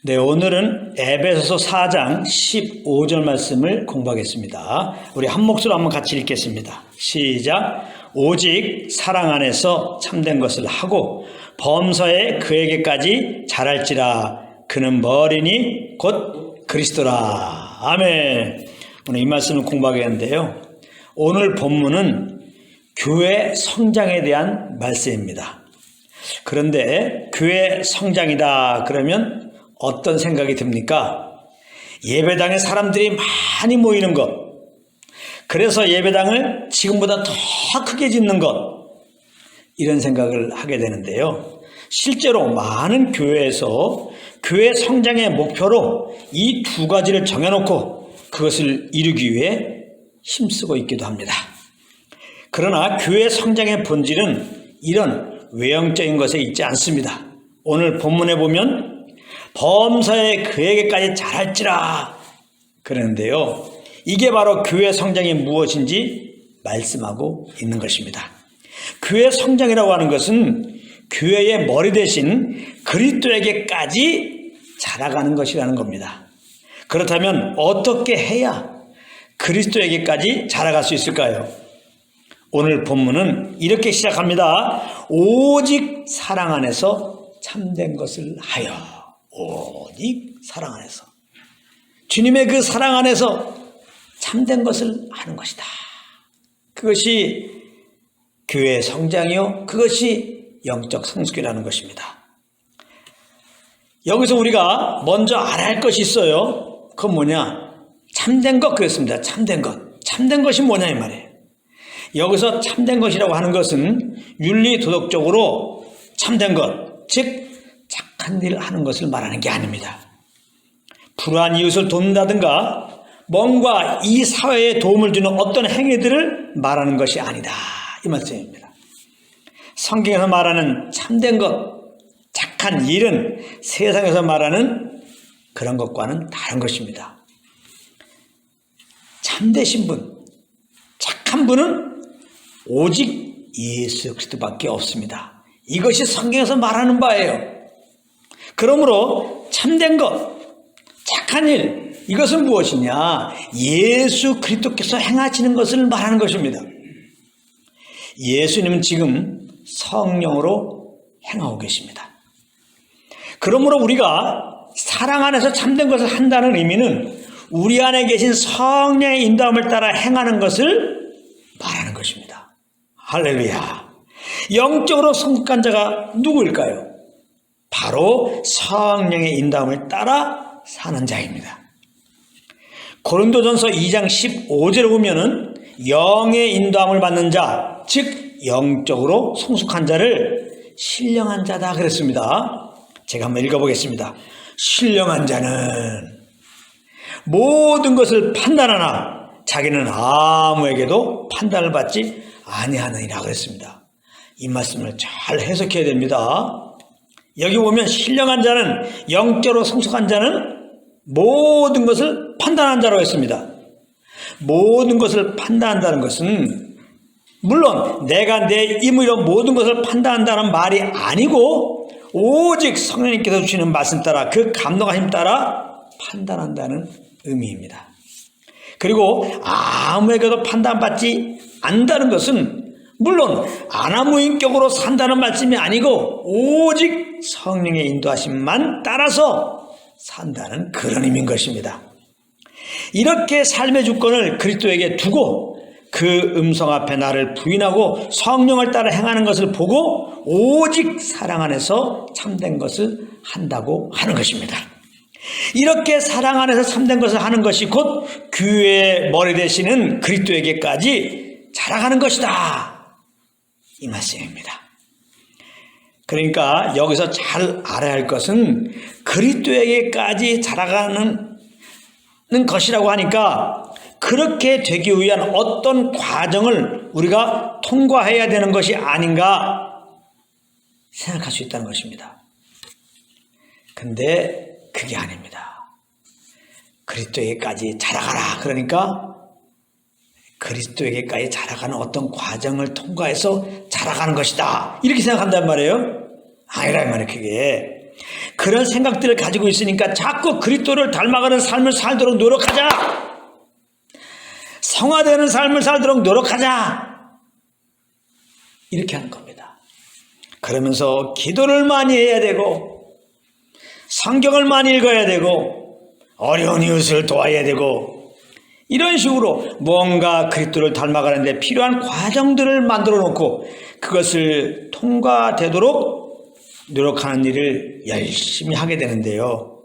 네, 오늘은 에베소서 4장 15절 말씀을 공부하겠습니다. 우리 한 목소리로 한번 같이 읽겠습니다. 시작. 오직 사랑 안에서 참된 것을 하고 범사에 그에게까지 자랄지라. 그는 머리니 곧 그리스도라. 아멘. 오늘 이 말씀을 공부하겠는데요. 오늘 본문은 교회 성장에 대한 말씀입니다. 그런데 교회 성장이다 그러면 어떤 생각이 듭니까? 예배당에 사람들이 많이 모이는 것, 그래서 예배당을 지금보다 더 크게 짓는 것, 이런 생각을 하게 되는데요. 실제로 많은 교회에서 교회 성장의 목표로 이 두 가지를 정해놓고 그것을 이루기 위해 힘쓰고 있기도 합니다. 그러나 교회 성장의 본질은 이런 외형적인 것에 있지 않습니다. 오늘 본문에 보면 범사에 그에게까지 자랄지라 그러는데요. 이게 바로 교회 성장이 무엇인지 말씀하고 있는 것입니다. 교회 성장이라고 하는 것은 교회의 머리 대신 그리스도에게까지 자라가는 것이라는 겁니다. 그렇다면 어떻게 해야 그리스도에게까지 자라갈 수 있을까요? 오늘 본문은 이렇게 시작합니다. 오직 사랑 안에서 참된 것을 하여. 오직 사랑 안에서. 주님의 그 사랑 안에서 참된 것을 하는 것이다. 그것이 교회의 성장이요, 그것이 영적 성숙이라는 것입니다. 여기서 우리가 먼저 알아야 할 것이 있어요. 그건 뭐냐? 참된 것, 그랬습니다. 참된 것. 참된 것이 뭐냐 이 말이에요. 여기서 참된 것이라고 하는 것은 윤리 도덕적으로 참된 것, 즉 착한 일을 하는 것을 말하는 게 아닙니다. 불우한 이웃을 돕는다든가 뭔가 이 사회에 도움을 주는 어떤 행위들을 말하는 것이 아니다, 이 말씀입니다. 성경에서 말하는 참된 것, 착한 일은 세상에서 말하는 그런 것과는 다른 것입니다. 참되신 분, 착한 분은 오직 예수 그리스도밖에 없습니다. 이것이 성경에서 말하는 바예요. 그러므로 참된 것, 착한 일, 이것은 무엇이냐? 예수 그리스도께서 행하시는 것을 말하는 것입니다. 예수님은 지금 성령으로 행하고 계십니다. 그러므로 우리가 사랑 안에서 참된 것을 한다는 의미는 우리 안에 계신 성령의 인도함을 따라 행하는 것을 말하는 것입니다. 할렐루야. 영적으로 성숙한 자가 누구일까요? 바로 성령의 인도함을 따라 사는 자입니다. 고린도전서 2장 15절에 보면은 영의 인도함을 받는 자, 즉 영적으로 성숙한 자를 신령한 자다 그랬습니다. 제가 한번 읽어보겠습니다. 신령한 자는 모든 것을 판단하나 자기는 아무에게도 판단을 받지 아니하느니라 그랬습니다. 이 말씀을 잘 해석해야 됩니다. 여기 보면 신령한 자는, 영적으로 성숙한 자는 모든 것을 판단한 자라고 했습니다. 모든 것을 판단한다는 것은 물론 내가 내 임의로 모든 것을 판단한다는 말이 아니고 오직 성령님께서 주시는 말씀 따라 그 감동하심 따라 판단한다는 의미입니다. 그리고 아무에게도 판단받지 않는다는 것은 물론 아나무인격으로 산다는 말씀이 아니고 오직 성령의 인도하심만 따라서 산다는 그런 의미인 것입니다. 이렇게 삶의 주권을 그리스도에게 두고 그 음성 앞에 나를 부인하고 성령을 따라 행하는 것을 보고 오직 사랑 안에서 참된 것을 한다고 하는 것입니다. 이렇게 사랑 안에서 참된 것을 하는 것이 곧 교회의 머리 되시는 그리스도에게까지 자라가는 것이다, 이 말씀입니다. 그러니까 여기서 잘 알아야 할 것은 그리스도에게까지 자라가는 것이라고 하니까 그렇게 되기 위한 어떤 과정을 우리가 통과해야 되는 것이 아닌가 생각할 수 있다는 것입니다. 근데 그게 아닙니다. 그리스도에게까지 자라가라 그러니까 그리스도에게까지 자라가는 어떤 과정을 통과해서 자라가는 것이다, 이렇게 생각한단 말이에요. 아니라 이 말이에요. 그게 그런 생각들을 가지고 있으니까 자꾸 그리스도를 닮아가는 삶을 살도록 노력하자. 성화되는 삶을 살도록 노력하자. 이렇게 하는 겁니다. 그러면서 기도를 많이 해야 되고 성경을 많이 읽어야 되고 어려운 이웃을 도와야 되고 이런 식으로 뭔가 그리스도를 닮아가는 데 필요한 과정들을 만들어 놓고 그것을 통과되도록 노력하는 일을 열심히 하게 되는데요.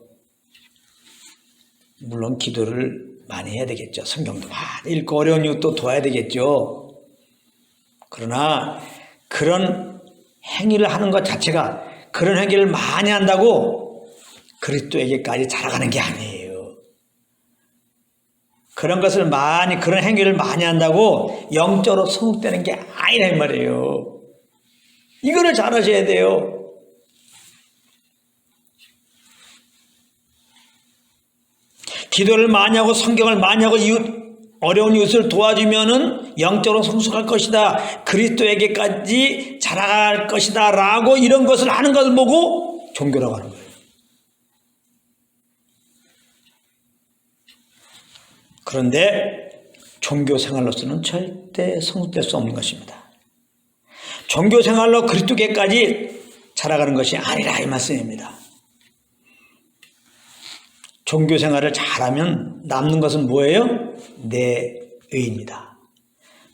물론 기도를 많이 해야 되겠죠. 성경도 많이 읽고 어려운 이웃도 도와야 되겠죠. 그러나 그런 행위를 하는 것 자체가 그런 행위를 많이 한다고 그리스도에게까지 자라가는 게 아니에요. 그런 행위를 많이 한다고 영적으로 성숙되는 게 아니란 말이에요. 이거를 잘 하셔야 돼요. 기도를 많이 하고 성경을 많이 하고 어려운 이웃을 도와주면은 영적으로 성숙할 것이다. 그리스도에게까지 자라갈 것이다. 라고 이런 것을 하는 것을 보고 종교라고 하는 거예요. 그런데 종교 생활로서는 절대 성숙될 수 없는 것입니다. 종교 생활로 그리스도께까지 자라가는 것이 아니라 이 말씀입니다. 종교 생활을 잘하면 남는 것은 뭐예요? 내 의입니다.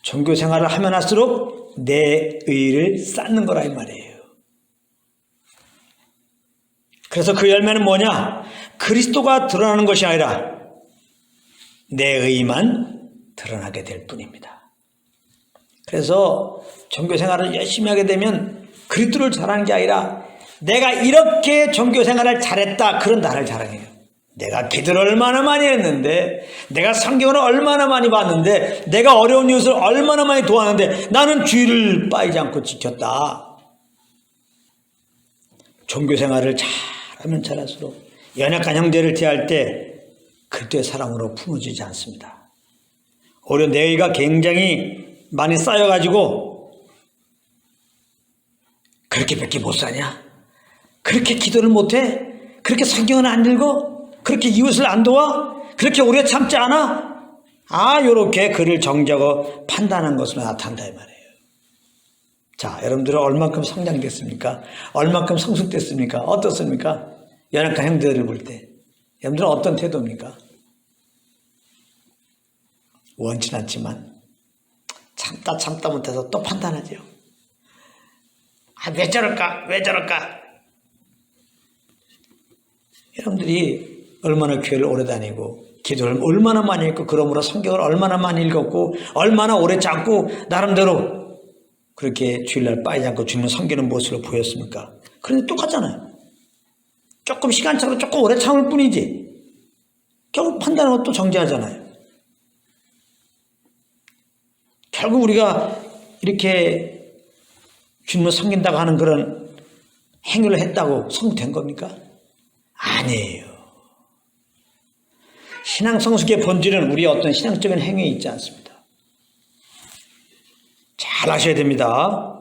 종교 생활을 하면 할수록 내 의를 쌓는 거라 이 말이에요. 그래서 그 열매는 뭐냐? 그리스도가 드러나는 것이 아니라 내 의만 드러나게 될 뿐입니다. 그래서 종교 생활을 열심히 하게 되면 그리스도를 자랑하는 게 아니라 내가 이렇게 종교 생활을 잘했다 그런 나를 자랑해요. 내가 기도를 얼마나 많이 했는데 내가 성경을 얼마나 많이 봤는데 내가 어려운 이웃을 얼마나 많이 도왔는데 나는 주의를 빠지지 않고 지켰다. 종교생활을 잘하면 잘할수록 연약한 형제를 대할 때 그때의 사랑으로 품어지지 않습니다. 오히려 내 의가 굉장히 많이 쌓여가지고 그렇게밖에 못 사냐? 그렇게 기도를 못해? 그렇게 성경을 안 읽어? 그렇게 이웃을 안 도와? 그렇게 오래 참지 않아? 요렇게 그를 정죄하고 판단한 것으로 나타난다 이 말이에요. 자, 여러분들은 얼만큼 성장됐습니까? 얼만큼 성숙됐습니까? 어떻습니까? 연약한 형제들을 볼 때 여러분들은 어떤 태도입니까? 원치 않지만 참다 못해서 또 판단하죠. 왜 저럴까? 왜 저럴까? 여러분들이 얼마나 교회를 오래 다니고 기도를 얼마나 많이 했고 그러므로 성경을 얼마나 많이 읽었고 얼마나 오래 참고 나름대로 그렇게 주일날 빠지지 않고 주님을 섬기는 모습으로 보였습니까? 그런데 똑같잖아요. 조금 시간차로 조금 오래 참을 뿐이지 결국 판단하고 또 정죄하잖아요. 결국 우리가 이렇게 주님을 섬긴다고 하는 그런 행위를 했다고 성된 겁니까? 아니에요. 신앙 성숙의 본질은 우리의 어떤 신앙적인 행위에 있지 않습니다. 잘 아셔야 됩니다.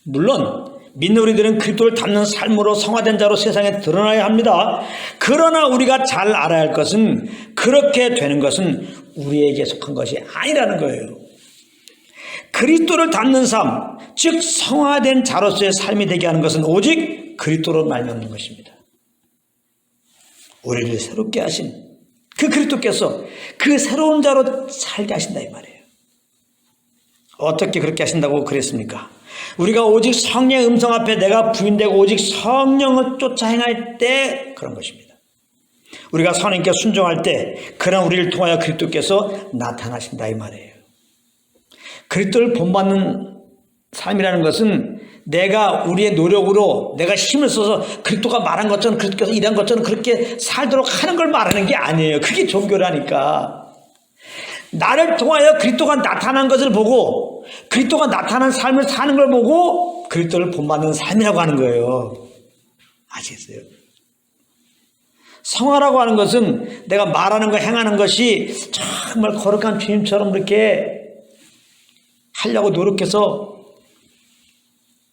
물론 믿는 우리들은 그리스도를 닮는 삶으로 성화된 자로 세상에 드러나야 합니다. 그러나 우리가 잘 알아야 할 것은 그렇게 되는 것은 우리에게 속한 것이 아니라는 거예요. 그리스도를 닮는 삶, 즉 성화된 자로서의 삶이 되게 하는 것은 오직 그리스도로 말미암는 것입니다. 우리를 새롭게 하신 그 그리스도께서 그 새로운 자로 살게 하신다 이 말이에요. 어떻게 그렇게 하신다고 그랬습니까? 우리가 오직 성령의 음성 앞에 내가 부인되고 오직 성령을 쫓아 행할 때 그런 것입니다. 우리가 선생님께 순종할 때 그런 우리를 통하여 그리스도께서 나타나신다 이 말이에요. 그리스도를 본받는 삶이라는 것은 내가 우리의 노력으로 내가 힘을 써서 그리스도가 말한 것처럼 그리스도께서 일한 것처럼 그렇게 살도록 하는 걸 말하는 게 아니에요. 그게 종교라니까. 나를 통하여 그리스도가 나타난 것을 보고 그리스도가 나타난 삶을 사는 걸 보고 그리스도를 본받는 삶이라고 하는 거예요. 아시겠어요? 성화라고 하는 것은 내가 말하는 거 행하는 것이 정말 거룩한 주님처럼 이렇게 하려고 노력해서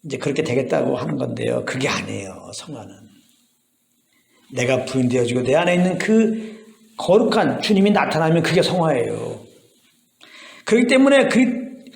이제 그렇게 되겠다고 하는 건데요. 그게 아니에요. 성화는 내가 부인되어지고 내 안에 있는 그 거룩한 주님이 나타나면 그게 성화예요. 그렇기 때문에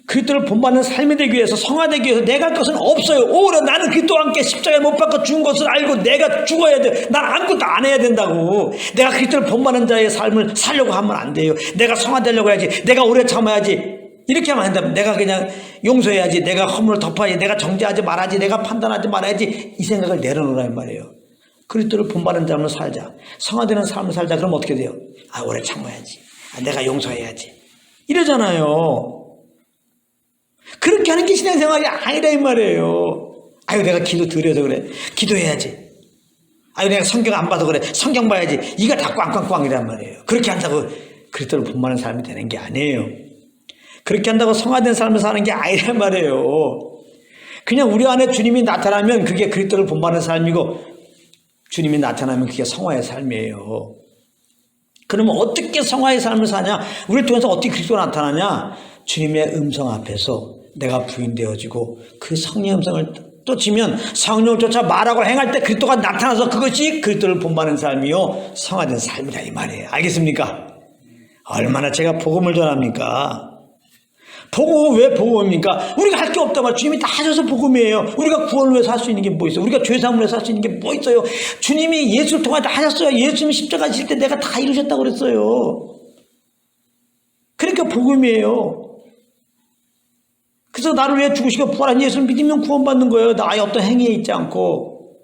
그리스도를 본받는 삶이 되기 위해서, 성화되기 위해서 내가 할 것은 없어요. 오히려 나는 그리스도와 함께 십자가에 못 박혀 죽은 것을 알고 내가 죽어야 돼. 난 아무것도 안 해야 된다고. 내가 그리스도를 본받는 자의 삶을 살려고 하면 안 돼요. 내가 성화되려고 해야지. 내가 오래 참아야지. 이렇게 하면 안 된다. 내가 그냥 용서해야지. 내가 허물을 덮어야지. 내가 정죄하지 말아야지. 내가 판단하지 말아야지. 이 생각을 내려놓으란 말이에요. 그리스도를 본받는 삶을 살자. 성화되는 삶을 살자. 그럼 어떻게 돼요? 오래 참아야지. 내가 용서해야지. 이러잖아요. 그렇게 하는 게 신앙생활이 아니라 이 말이에요. 내가 기도 드려서 그래. 기도해야지. 내가 성경 안 봐서 그래. 성경 봐야지. 이가 다 꽝꽝꽝이란 말이에요. 그렇게 한다고 그리스도를 본받는 삶이 되는 게 아니에요. 그렇게 한다고 성화된 삶을 사는 게 아니란 말이에요. 그냥 우리 안에 주님이 나타나면 그게 그리스도를 본받는 삶이고, 주님이 나타나면 그게 성화의 삶이에요. 그러면 어떻게 성화의 삶을 사냐? 우리를 통해서 어떻게 그리스도가 나타나냐? 주님의 음성 앞에서 내가 부인되어지고 그 성령의 음성을 쫓으면, 성령을 쫓아 말하고 행할 때 그리스도가 나타나서 그것이 그리스도를 본받는 삶이요 성화된 삶이다 이 말이에요. 알겠습니까? 얼마나 제가 복음을 전합니까? 복음, 왜 복음입니까? 우리가 할 게 없단 말이에요. 주님이 다 하셔서 복음이에요. 우리가 구원을 위해서 할 수 있는 게 뭐 있어요? 우리가 죄사함을 위해서 할 수 있는 게 뭐 있어요? 주님이 예수를 통해 다 하셨어요. 예수님이 십자가 지실 때 내가 다 이루셨다고 그랬어요. 그러니까 복음이에요. 그래서 나를 위해 죽으시고 부활한 예수를 믿으면 구원받는 거예요. 나의 어떤 행위에 있지 않고.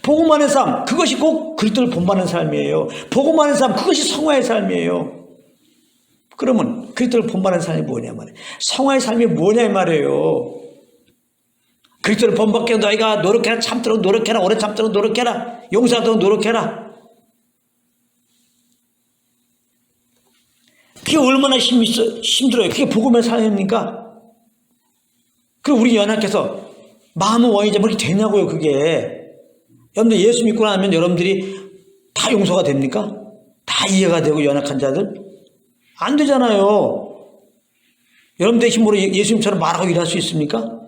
복음 안의 삶, 그것이 꼭 그리스도를 본받는 삶이에요. 복음 안의 삶, 그것이 성화의 삶이에요. 그러면 그리스도를 본받는 삶이 뭐냐 말이에요. 성화의 삶이 뭐냐 말이에요. 그리스도를 본받게 너희가 노력해라, 참도록 노력해라, 오래 참도록 노력해라, 용서하도록 노력해라. 그게 얼마나 힘들어요. 그게 복음의 삶입니까? 그리고 우리 연약해서 마음은 원이자 뭐 이렇게 되냐고요. 그게 여러분들 예수 믿고 나면 여러분들이 다 용서가 됩니까? 다 이해가 되고 연약한 자들? 안 되잖아요. 여러분들의 힘으로 예수님처럼 말하고 일할 수 있습니까?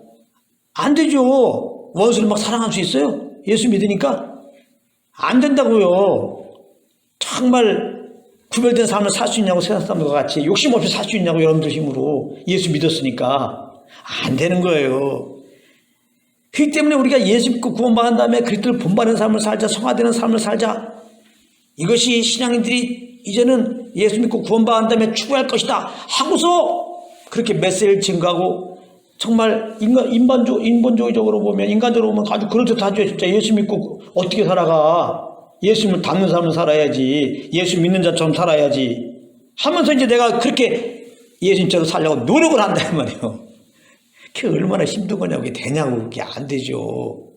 안 되죠. 원수를 막 사랑할 수 있어요? 예수 믿으니까? 안 된다고요. 정말 구별된 삶을 살 수 있냐고, 세상 사람들과 같이 욕심 없이 살 수 있냐고, 여러분들 힘으로. 예수 믿었으니까. 안 되는 거예요. 그렇기 때문에 우리가 예수 믿고 구원받은 다음에 그리스도를 본받는 삶을 살자, 성화되는 삶을 살자. 이것이 신앙인들이 이제는 예수 믿고 구원받은 다음에 추구할 것이다 하고서 그렇게 메시지를 증거하고, 정말 인본주의적으로 보면, 인간적으로 보면 아주 그럴듯하죠. 진짜 예수 믿고 어떻게 살아가. 예수님을 닮는 삶을 살아야지. 예수 믿는 자처럼 살아야지. 하면서 이제 내가 그렇게 예수님처럼 살려고 노력을 한단 말이에요. 그게 얼마나 힘든 거냐고. 그게 되냐고. 그게 안 되죠.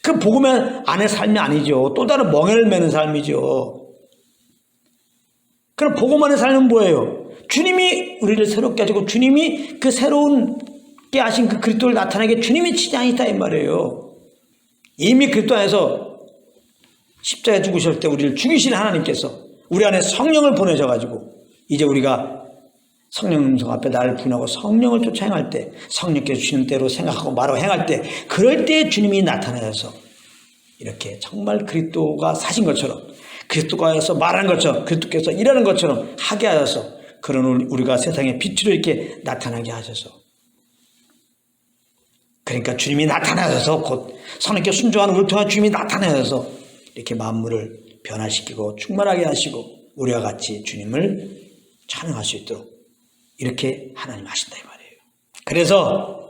그 복음의 안의 삶이 아니죠. 또 다른 멍에를 매는 삶이죠. 그럼 복음 안의 삶은 뭐예요? 주님이 우리를 새롭게 하시고, 주님이 그 새로운 게 하신 그 그리스도를 나타내게 주님이 치장이다 이 말이에요. 이미 그리스도 안에서 십자가에 죽으실 때 우리를 죽이신 하나님께서 우리 안에 성령을 보내셔가지고, 이제 우리가 성령 음성 앞에 나를 부인하고 성령을 쫓아 행할 때, 성령께서 주시는 대로 생각하고 말하고 행할 때, 그럴 때 주님이 나타나셔서 이렇게 정말 그리스도가 사신 것처럼, 그리스도가서 말하는 것처럼, 그리스도께서 일하는 것처럼 하게 하셔서, 그런 우리가 세상에 빛으로 이렇게 나타나게 하셔서, 그러니까 주님이 나타나셔서, 곧 성령께 순종하는 우리를 통해 주님이 나타나셔서 이렇게 만물을 변화시키고 충만하게 하시고 우리와 같이 주님을 찬양할 수 있도록 이렇게 하나님 하신다 이 말이에요. 그래서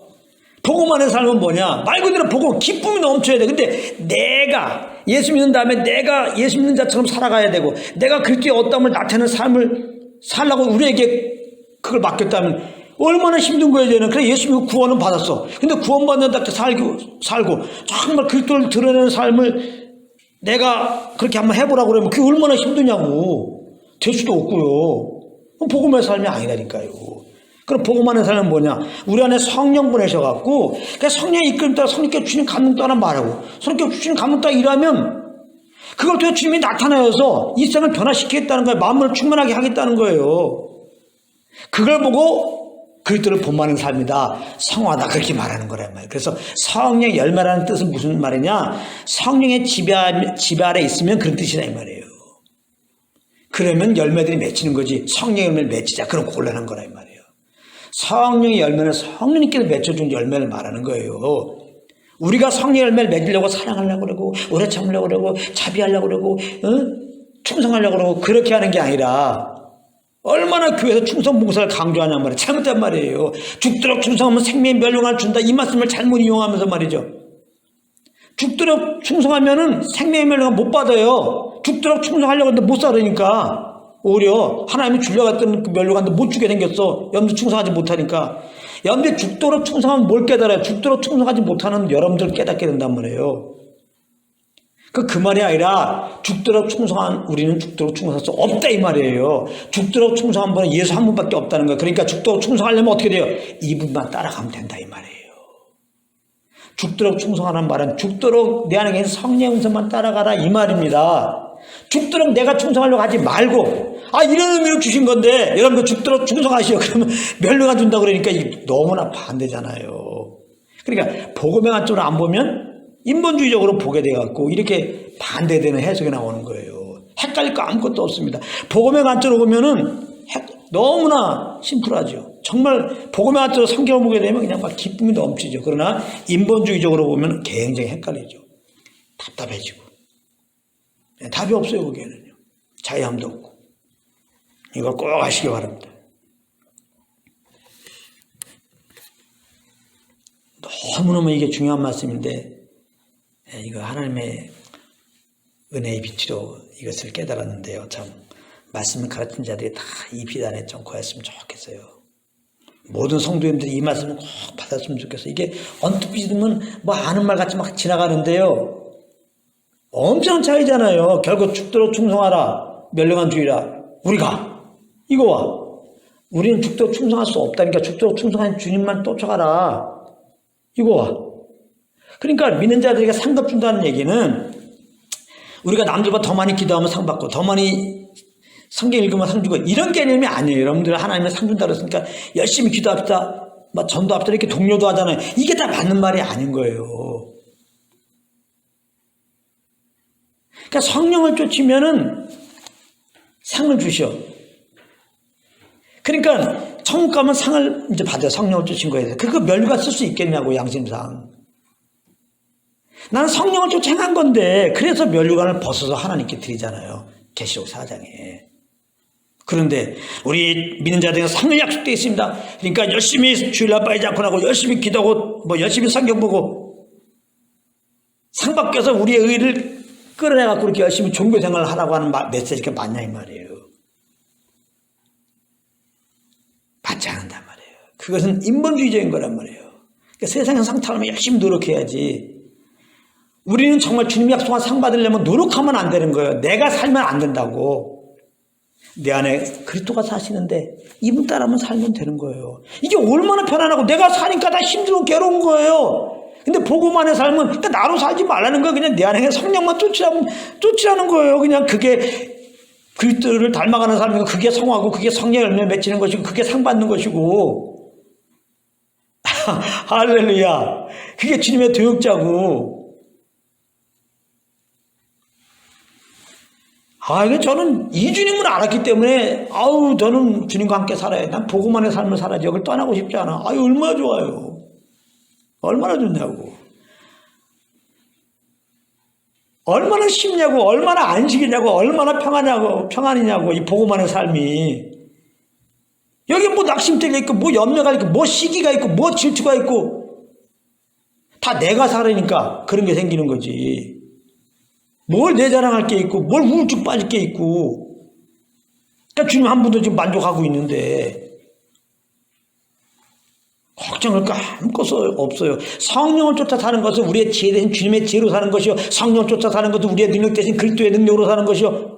복음 안의 삶은 뭐냐? 말 그대로 복음, 기쁨이 넘쳐야 돼. 근데 내가 예수 믿는 다음에 내가 예수 믿는 자처럼 살아가야 되고, 내가 그리스도의 어떠함을 나타내는 삶을 살라고 우리에게 그걸 맡겼다면 얼마나 힘든 거예요. 쟤는. 그래 예수 믿고 구원은 받았어. 근데 구원받는답게 살고 정말 그리스도를 드러내는 삶을 내가 그렇게 한번 해보라고 그러면 그게 얼마나 힘드냐고. 될 수도 없고요. 복음의 삶이 아니라니까요. 그럼 복음 안의 삶은 뭐냐? 우리 안에 성령 보내셔갖고, 그러니까 성령의 이끌림 따라 성령께 주신 감동 따라 말하고, 성령께 주신 감동 따라 일하면 그걸 통해 주님이 나타나셔서 이 세상을 변화시키겠다는 거예요. 마음을 충만하게 하겠다는 거예요. 그걸 보고 그리스도를 본받는 삶이다. 성화다. 그렇게 말하는 거란 말이에요. 그래서 성령의 열매라는 뜻은 무슨 말이냐? 성령의 지배 아래 있으면 그런 뜻이다 이 말이에요. 그러면 열매들이 맺히는 거지. 성령의 열매를 맺히자. 그럼 곤란한 거라 이 말이에요. 성령의 열매는 성령님께서 맺혀준 열매를 말하는 거예요. 우리가 성령의 열매를 맺으려고 사랑하려고 그러고 오래 참으려고 그러고 자비하려고 그러고 충성하려고 그러고 그렇게 하는 게 아니라 얼마나 교회에서 충성 봉사를 강조하냔 말이에요. 잘못된 말이에요. 죽도록 충성하면 생명의 멸류관을 준다. 이 말씀을 잘못 이용하면서 말이죠. 죽도록 충성하면은 생명의 멸류관 못 받아요. 죽도록 충성하려고 하는데 못 살으니까. 오히려 하나님이 주려고 했던 그 멸류관도 못 주게 생겼어. 여러분들 충성하지 못하니까. 여러분들 죽도록 충성하면 뭘 깨달아요? 죽도록 충성하지 못하는 여러분들 깨닫게 된단 말이에요. 그 말이 아니라 죽도록 충성한 우리는 죽도록 충성할 수 없다 이 말이에요. 죽도록 충성한 분은 예수 한 분밖에 없다는 거예요. 그러니까 죽도록 충성하려면 어떻게 돼요? 이분만 따라가면 된다 이 말이에요. 죽도록 충성하는 말은 죽도록 내 안에 있는 성령의 음성만 따라가라 이 말입니다. 죽도록 내가 충성하려고 하지 말고 이런 의미로 주신 건데 여러분들 죽도록 충성하시오. 그러면 멸류관 준다고 그러니까 이게 너무나 반대잖아요. 그러니까 복음의 관점으로 안 보면 인본주의적으로 보게 돼갖고 이렇게 반대되는 해석이 나오는 거예요. 헷갈릴 거 아무것도 없습니다. 복음의 관점으로 보면은 너무나 심플하죠. 정말 복음의 관점으로 성경을 보게 되면 그냥 막 기쁨이 넘치죠. 그러나 인본주의적으로 보면 굉장히 헷갈리죠. 답답해지고. 답이 없어요, 거기에는요. 자유함도 없고. 이걸 꼭 하시기 바랍니다. 너무너무 이게 중요한 말씀인데, 이거 하나님의 은혜의 빛으로 이것을 깨달았는데요. 참, 말씀을 가르친 자들이 다 이 비단에 좀 거했으면 좋겠어요. 모든 성도님들이 이 말씀을 꼭 받았으면 좋겠어요. 이게 언뜻 믿으면 뭐 아는 말 같이 막 지나가는데요. 엄청난 차이잖아요. 결국 죽도록 충성하라. 멸류관 주의라. 우리가 이거와 우리는 죽도록 충성할 수 없다니까 죽도록 충성한 주님만 쫓아가라. 이거와 그러니까 믿는 자들에게 상급 준다는 얘기는 우리가 남들보다 더 많이 기도하면 상 받고 더 많이 성경 읽으면 상 주고 이런 개념이 아니에요. 여러분들 하나님의 상 준다 그랬으니까 열심히 기도합시다. 막 전도합시다. 이렇게 독려도 하잖아요. 이게 다 맞는 말이 아닌 거예요. 그러니까 성령을 쫓으면은 상을 주셔. 그러니까 천국 가면 상을 이제 받아요. 성령을 쫓은 거에 대해서. 그거 멸류관 쓸 수 있겠냐고 양심상. 나는 성령을 쫓아 행한 건데 그래서 멸류관을 벗어서 하나님께 드리잖아요. 계시록 4장에. 그런데 우리 믿는 자들에게 상을 약속되어 있습니다. 그러니까 열심히 주일날 빠지지 않고 나고 열심히 기도하고 뭐 열심히 성경 보고 상 받기 위해서 우리의 의를 끌어내갖고 이렇게 열심히 종교 생활을 하라고 하는 메시지가 맞냐 이 말이에요. 맞지 않는단 말이에요. 그것은 인본주의적인 거란 말이에요. 그러니까 세상의 상 타려면 열심히 노력해야지. 우리는 정말 주님이 약속한 상 받으려면 노력하면 안 되는 거예요. 내가 살면 안 된다고. 내 안에 그리스도가 사시는데 이분 따라만 살면 되는 거예요. 이게 얼마나 편안하고 내가 사니까 다 힘들고 괴로운 거예요. 근데 복음만의 삶은 그러니까 나로 살지 말라는 거예요. 그냥 내 안에 성령만 쫓으라는 거예요. 그냥 그게 그리스도를 닮아가는 삶이고 그게 성화고 그게 성령 열매 맺히는 것이고 그게 상 받는 것이고 할렐루야. 그게 주님의 도역자고. 이게 저는 이 주님을 알았기 때문에 저는 주님과 함께 살아야 돼. 난 복음만의 삶을 살아야지. 여길 떠나고 싶지 않아. 얼마나 좋아요. 얼마나 좋냐고. 얼마나 쉽냐고. 얼마나 안식이냐고. 얼마나 평안이냐고. 이 복음만의 삶이. 여기 뭐 낙심대가 있고 뭐 염려가 있고 뭐 시기가 있고 뭐 질투가 있고 다 내가 살으니까 그런 게 생기는 거지. 뭘 내 자랑할 게 있고 뭘 우울증 빠질 게 있고. 그러니까 주님 한 분도 지금 만족하고 있는데 걱정할 거 아무것도 없어요. 성령을 쫓아 사는 것은 우리의 지혜 대신 주님의 지혜로 사는 것이요. 성령을 쫓아 사는 것은 우리의 능력 대신 그리스도의 능력으로 사는 것이요.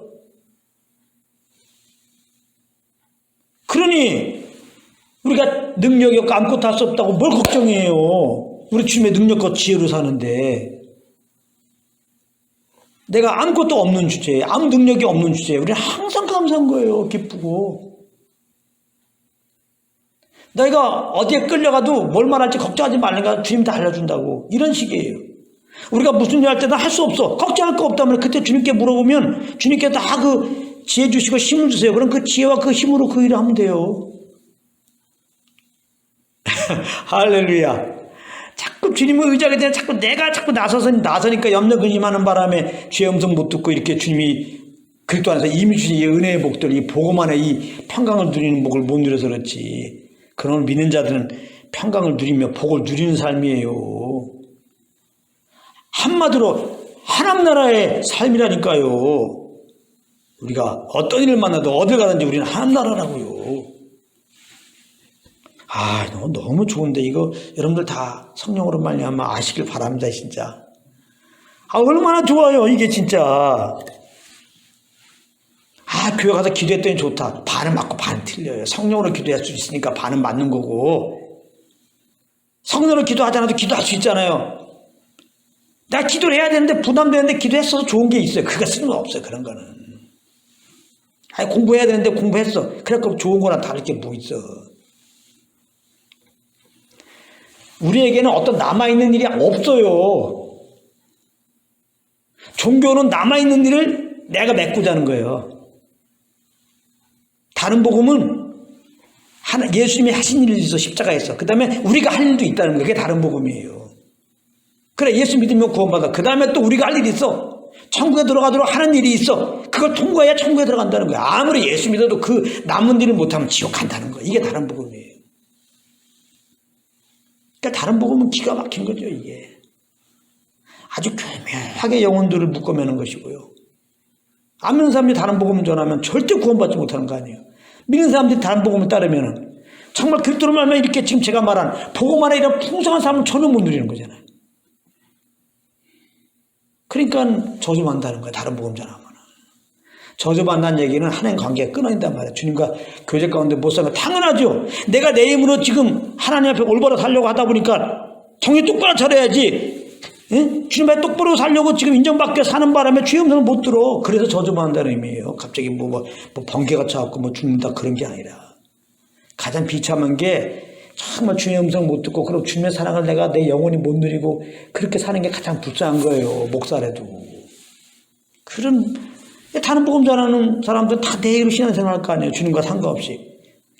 그러니 우리가 능력이 없고 아무것도 할 수 없다고 뭘 걱정해요. 우리 주님의 능력과 지혜로 사는데 내가 아무것도 없는 주제에 아무 능력이 없는 주제에 우리는 항상 감사한 거예요. 기쁘고. 너희가 어디에 끌려가도 뭘 말할지 걱정하지 말라니까 주님 다 알려준다고. 이런 식이에요. 우리가 무슨 일 할 때는 할 수 없어. 걱정할 거 없다면 그때 주님께 물어보면 주님께 다 그 지혜 주시고 힘을 주세요. 그럼 그 지혜와 그 힘으로 그 일을 하면 돼요. 할렐루야. 자꾸 주님을 의지하게 되면 자꾸 내가 자꾸 나서니까 염려 근심하는 바람에 주의 음성 못 듣고 이렇게 주님이 그리스도 안에서 이미 주신 이 은혜의 복들, 이 복음 안에 이 평강을 누리는 복을 못 누려서 그렇지. 그런 믿는 자들은 평강을 누리며 복을 누리는 삶이에요. 한마디로 하나님 나라의 삶이라니까요. 우리가 어떤 일을 만나도 어딜 가든지 우리는 하나님 나라라고요. 너무 좋은데 이거 여러분들 다 성령으로 말미암아 아시길 바랍니다. 진짜. 얼마나 좋아요 이게 진짜. 교회 가서 기도했더니 좋다. 반은 맞고 반은 틀려요. 성령으로 기도할 수 있으니까 반은 맞는 거고, 성령으로 기도하지 않아도 기도할 수 있잖아요. 나 기도를 해야 되는데 부담되는데 기도했어도 좋은 게 있어요. 그거 쓸모없어요. 그런 거는. 공부해야 되는데 공부했어. 그래서 좋은 거랑 다를 게 뭐 있어. 우리에게는 어떤 남아있는 일이 없어요. 종교는 남아있는 일을 내가 메꾸자 하는 거예요. 다른 복음은 예수님이 하신 일이 있어. 십자가에서. 그 다음에 우리가 할 일도 있다는 거예요. 그게 다른 복음이에요. 그래, 예수 믿으면 구원받아. 그 다음에 또 우리가 할 일이 있어. 천국에 들어가도록 하는 일이 있어. 그걸 통과해야 천국에 들어간다는 거예요. 아무리 예수 믿어도 그 남은 일을 못하면 지옥 간다는 거예요. 이게 다른 복음이에요. 그러니까 다른 복음은 기가 막힌 거죠. 이게 아주 교묘하게 영혼들을 묶어매는 것이고요. 안 믿는 사람들이 다른 복음을 전하면 절대 구원받지 못하는 거 아니에요. 믿는 사람들이 다른 복음을 따르면 정말 그리스도로 말하면 이렇게 지금 제가 말한 복음 안에 이런 풍성한 삶은 전혀 못 누리는 거잖아요. 그러니까 저주받는다는 거예요. 다른 복음 전하면. 저주받는다는 얘기는 하나님 관계가 끊어진단 말이에요. 주님과 교제 가운데 못 사는 거 당연하죠. 내가 내 힘으로 지금 하나님 앞에 올바로 살려고 하다 보니까 정신 똑바로 차려야지. 응? 주님 앞에 똑바로 살려고 지금 인정받게 사는 바람에 주의 음성을 못 들어. 그래서 저주받는다는 의미예요. 갑자기 뭐 번개가 쳐갖고 죽는다 그런 게 아니라. 가장 비참한 게 정말 주의 음성 못 듣고 그리고 주님의 사랑을 내가 내 영혼이 못 누리고 그렇게 사는 게 가장 불쌍한 거예요. 목살에도. 그런 다른 복음 전하는 사람들 다 내일로 신앙생활 할 거 아니에요. 주님과 상관없이.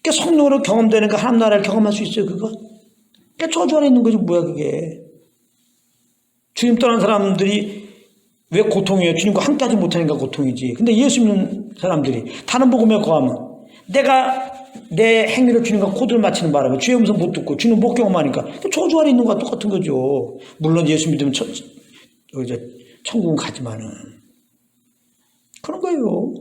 그러니까 성령으로 경험되는 거 하나님 나라를 경험할 수 있어요. 그거. 그러니까 저주 안에 있는 거지 뭐야 그게. 주님 떠난 사람들이 왜 고통이에요? 주님과 함께하지 못하니까 고통이지. 근데 예수 믿는 사람들이 다른 복음에 거하면 내가 내 행위로 주님과 코드를 맞추는 바람에 주의 음성 못 듣고 주님 못 경험하니까 저주 안에 있는 거와 똑같은 거죠. 물론 예수 믿으면 천국은 가지만은 그런 거예요.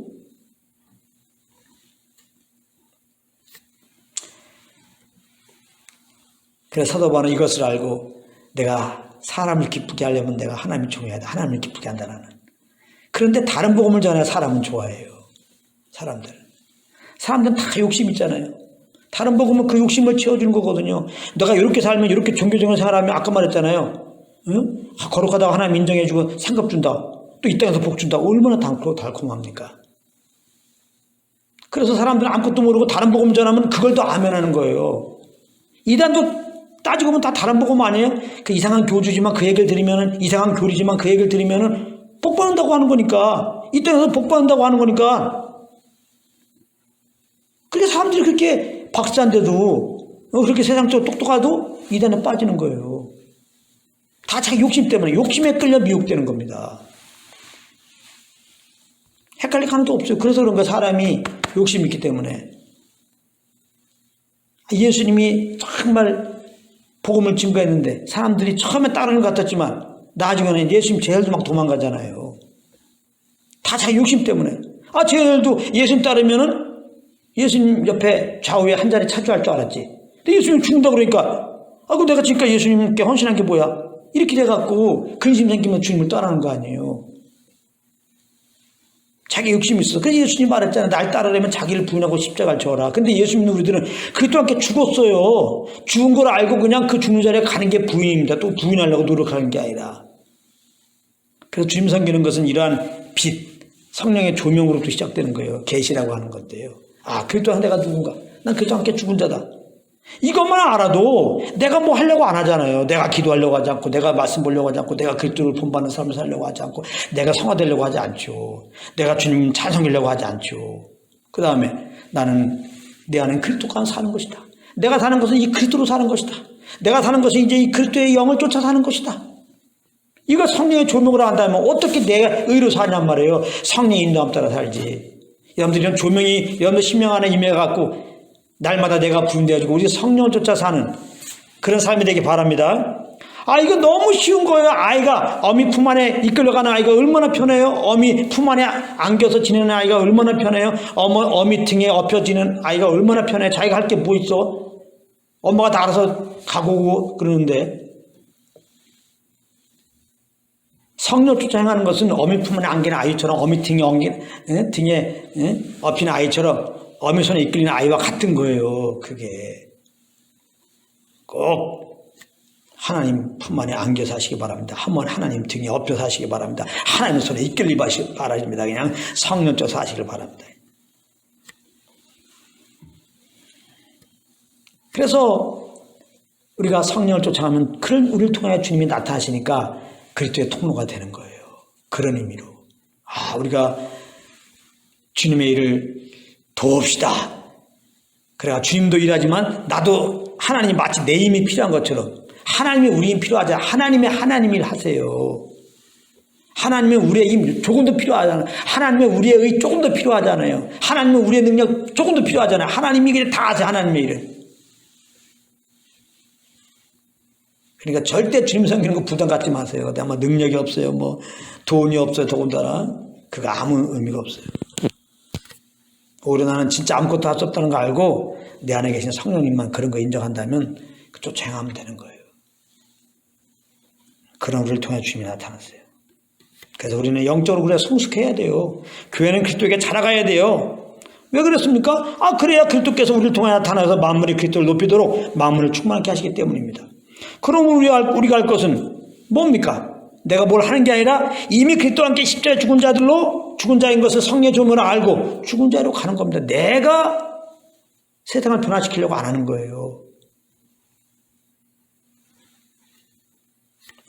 그래서 사도 바울은 이것을 알고 내가 사람을 기쁘게 하려면 내가 하나님을 좋아해야 돼. 하나님을 기쁘게 한다는. 그런데 다른 복음을 전해야 사람은 좋아해요. 사람들은 다 욕심 있잖아요. 다른 복음은 그 욕심을 채워주는 거거든요. 내가 이렇게 살면 이렇게 종교적인 생활하면 아까 말했잖아요. 응? 거룩하다고 하나님 인정해주고 상급 준다. 또 이 땅에서 복 준다. 얼마나 달콤합니까? 그래서 사람들은 아무것도 모르고 다른 복음 전하면 그걸 더 아멘하는 거예요. 이단도 따지고 보면 다 다른 복음 아니에요? 그 이상한 교주지만 그 얘기를 들으면은 이상한 교리지만 그 얘기를 들으면은 복 받는다고 하는 거니까 이 땅에서 복 받는다고 하는 거니까 그러니까 사람들이 그렇게 박사인데도 그렇게 세상적으로 똑똑하도 이단에 빠지는 거예요. 다 자기 욕심 때문에 욕심에 끌려 미혹되는 겁니다. 헷갈릴 하나도 없어요. 그래서 그런 거예요. 사람이 욕심이 있기 때문에. 예수님이 정말 복음을 증거했는데 사람들이 처음에 따르는 것 같았지만 나중에는 예수님 제일도 막 도망가잖아요. 다 자기 욕심 때문에. 제일도 예수님 따르면은 예수님 옆에 좌우에 한 자리 차지할 줄 알았지. 근데 예수님 죽는다 그러니까 그럼 내가 지금까지 예수님께 헌신한 게 뭐야? 이렇게 돼갖고 근심 생기면 주님을 떠나는 거 아니에요. 자기 욕심이 있어. 그래서 예수님이 말했잖아요. 날 따르려면 자기를 부인하고 십자가를 져라. 근데 예수 믿는 우리들은 그리스도 함께 죽었어요. 죽은 걸 알고 그냥 그 죽는 자리에 가는 게 부인입니다. 또 부인하려고 노력하는 게 아니라. 그래서 주님 섬기는 것은 이러한 빛, 성령의 조명으로부터 시작되는 거예요. 계시라고 하는 건데요. 그리스도 한 내가 누군가? 난 그리스도 함께 죽은 자다. 이것만 알아도 내가 뭐 하려고 안 하잖아요. 내가 기도하려고 하지 않고, 내가 말씀 보려고 하지 않고, 내가 그리스도를 본받는 삶을 살려고 하지 않고, 내가 성화되려고 하지 않죠. 내가 주님 찬송하려고 하지 않죠. 그 다음에 나는 내 안은 그리스도가 사는 것이다. 내가 사는 것은 이 그리스도로 사는 것이다. 내가 사는 것은 이제 이 그리스도의 영을 쫓아 사는 것이다. 이거 성령의 조명을 한다면 어떻게 내가 의로 사냔 말이에요. 성령의 인도함 따라 살지. 여러분들 이런 조명이 여러분들 심령 안에 임해갖고 날마다 내가 부름되어지고 우리 성령을 쫓아 사는 그런 삶이 되기 바랍니다. 이거 너무 쉬운 거예요. 아이가 어미 품 안에 이끌려가는 아이가 얼마나 편해요. 어미 품 안에 안겨서 지내는 아이가 얼마나 편해요. 어미 등에 엎혀지는 아이가 얼마나 편해요. 자기가 할 게 뭐 있어. 엄마가 다 알아서 가고 오고 그러는데, 성령 쫓아 행하는 것은 어미 품 안에 안기는 아이처럼, 어미 등에 엎이는 아이처럼 어미 손에 이끌리는 아이와 같은 거예요. 그게 꼭 하나님 품 안에 안겨 사시기 바랍니다. 한번 하나님 등에 엎여 사시기 바랍니다. 하나님 손에 이끌리기 바랍니다. 그냥 성령 쫓아 사시길 바랍니다. 그래서 우리가 성령을 쫓아가면 그런 우리를 통하여 주님이 나타나시니까 그리스도의 통로가 되는 거예요. 그런 의미로 우리가 주님의 일을 도웁시다. 그래가 주님도 일하지만 나도 하나님이 마치 내 힘이 필요한 것처럼 하나님이 우리 힘 필요하지 않아. 하나님의 일 하세요. 하나님의 우리의 힘 조금 더 필요하잖아요. 하나님의 우리의 의 조금 더 필요하잖아요. 하나님의 우리의 능력 조금 더 필요하잖아요. 하나님이 그냥 다 하세요. 하나님의 일을. 그러니까 절대 주님 섬기는 거 부담 갖지 마세요. 내가 뭐 능력이 없어요. 뭐 돈이 없어요. 더군다나 그거 아무 의미가 없어요. 오히려 나는 진짜 아무것도 할 수 없다는 거 알고 내 안에 계신 성령님만 그런 거 인정한다면 그쪽 행하면 되는 거예요. 그런 우리를 통해 주님이 나타났어요. 그래서 우리는 영적으로 그래 성숙해야 돼요. 교회는 그리스도에게 자라가야 돼요. 왜 그렇습니까? 그래야 그리스도께서 우리를 통해 나타나서 만물이 그리스도를 높이도록 만물을 충만하게 하시기 때문입니다. 그럼 우리가 할 것은 뭡니까? 내가 뭘 하는 게 아니라 이미 그리스도와 함께 십자가에 죽은 자들로 죽은 자인 것을 성령의 조문을 알고 죽은 자로 가는 겁니다. 내가 세상을 변화시키려고 안 하는 거예요.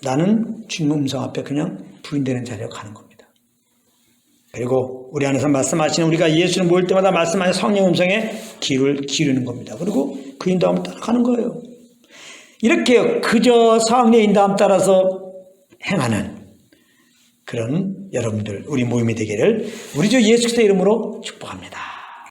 나는 주님 음성 앞에 그냥 부인되는 자리로 가는 겁니다. 그리고 우리 안에서 말씀하시는 우리가 예수를 모일 때마다 말씀하시는 성령 음성에 귀를 기르는 겁니다. 그리고 그 인도함을 따라가는 거예요. 이렇게 그저 성령의 인도함 따라서 행하는 그런 여러분들 우리 모임이 되기를 우리 주 예수 그리스도의 이름으로 축복합니다.